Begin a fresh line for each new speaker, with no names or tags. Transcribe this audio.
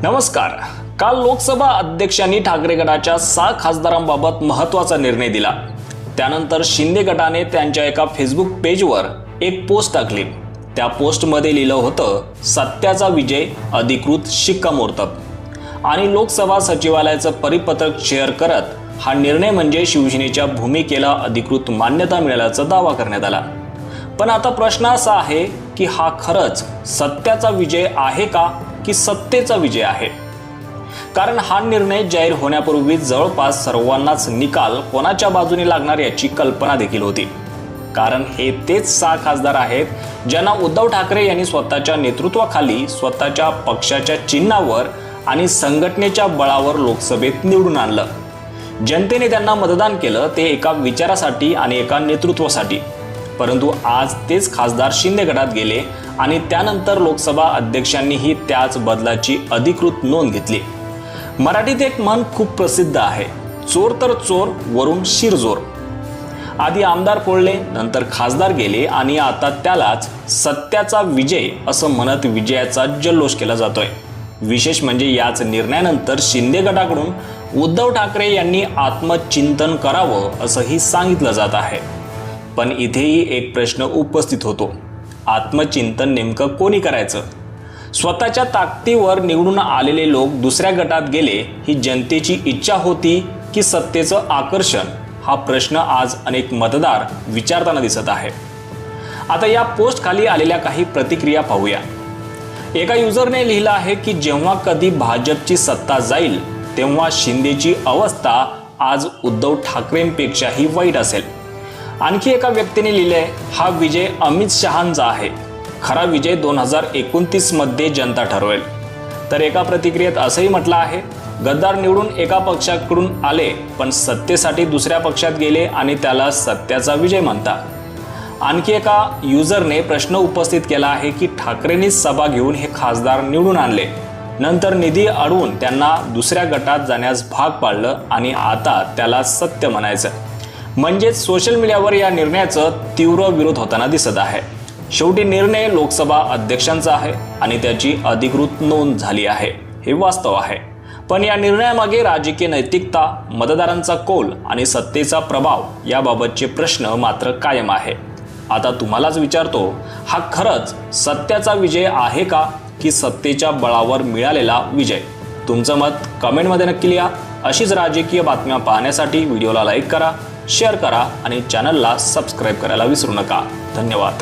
नमस्कार। काल लोकसभा अध्यक्षांनी ठाकरे गटाच्या 6 खासदारांबाबत महत्त्वाचा निर्णय दिला। त्यानंतर शिंदे गटाने त्यांच्या एका फेसबुक पेजवर एक पोस्ट टाकली। त्या पोस्टमध्ये लिहिलं होतं, सत्याचा विजय, अधिकृत शिक्कामोर्तब। आणि लोकसभा सचिवालयाचं परिपत्रक शेअर करत हा निर्णय म्हणजे शिवसेनेच्या भूमिकेला अधिकृत मान्यता मिळाल्याचा दावा करण्यात आला। पण आता प्रश्न असा आहे की हा खरंच सत्याचा विजय आहे का की सत्तेचा विजय आहे? कारण हा निर्णय जाहीर होण्यापूर्वी जवळपास सर्वांनाच निकाल कोणाच्या बाजूने लागणार याची कल्पना देखील होती। कारण हे तेच 6 खासदार आहेत ज्यांना उद्धव ठाकरे यांनी स्वतःच्या नेतृत्वाखाली स्वतःच्या पक्षाच्या चिन्हावर आणि संघटनेच्या बळावर लोकसभेत निवडून आणलं। जनतेने त्यांना मतदान केलं ते एका विचारासाठी आणि एका नेतृत्वासाठी। परंतु आज तेच खासदार शिंदे गटात गेले आणि त्यानंतर लोकसभा अध्यक्षांनीही त्याच बदलाची अधिकृत नोंद घेतली। मराठीत एक म्हण खूप प्रसिद्ध आहे, चोर तर चोर वरून शिरजोर। आधी आमदार पळले, नंतर खासदार गेले आणि आता त्यालाच सत्याचा विजय असं म्हणत विजयाचा जल्लोष केला जातोय। विशेष म्हणजे याच निर्णयानंतर शिंदे गटाकडून उद्धव ठाकरे यांनी आत्मचिंतन करावं असंही सांगितलं जात आहे। पण इथेही एक प्रश्न उपस्थित होतो, आत्मचिंतन नेमकं कोणी करायचं? स्वतःच्या ताकदीवर निवडून आलेले लोक दुसऱ्या गटात गेले ही जनतेची इच्छा होती की सत्तेचं आकर्षण? हा प्रश्न आज अनेक मतदार विचारताना दिसत आहे। आता या पोस्ट खाली आलेल्या काही प्रतिक्रिया पाहूया। एका युजरने लिहिलं आहे की जेव्हा कधी भाजपची सत्ता जाईल तेव्हा शिंदेची अवस्था आज उद्धव ठाकरेंपेक्षाही वाईट असेल। आणखी एका व्यक्तीने लिहिलंय, हा विजय अमित शहांचा आहे, खरा विजय 2029 मध्ये जनता ठरवेल। तर एका प्रतिक्रियेत असंही म्हटलं आहे, गद्दार निवडून एका पक्षाकडून आले पण सत्तेसाठी दुसऱ्या पक्षात गेले आणि त्याला सत्याचा विजय म्हणता। आणखी एका युजरने प्रश्न उपस्थित केला आहे की ठाकरेंनीच सभा घेऊन हे खासदार निवडून आणले, नंतर निधी अडवून त्यांना दुसऱ्या गटात जाण्यास भाग पाडलं आणि आता त्याला सत्य म्हणायचं। म्हणजेच सोशल मीडियावर या निर्णयाचं तीव्र विरोध होताना दिसत आहे। शेवटी निर्णय लोकसभा अध्यक्षांचा आहे आणि त्याची अधिकृत नोंद झाली आहे, हे वास्तव आहे। पण या निर्णयामागे राजकीय नैतिकता, मतदारांचा कौल आणि सत्तेचा प्रभाव याबाबतचे प्रश्न मात्र कायम आहे। आता तुम्हालाच विचारतो, हा खरंच सत्याचा विजय आहे का की सत्तेच्या बळावर मिळालेला विजय? तुमचं मत कमेंटमध्ये नक्की लिहा। अशीच राजकीय बातम्या पाहण्यासाठी व्हिडिओला लाईक करा, शेअर करा आणि चॅनलला सबस्क्राईब करायला विसरू नका। धन्यवाद।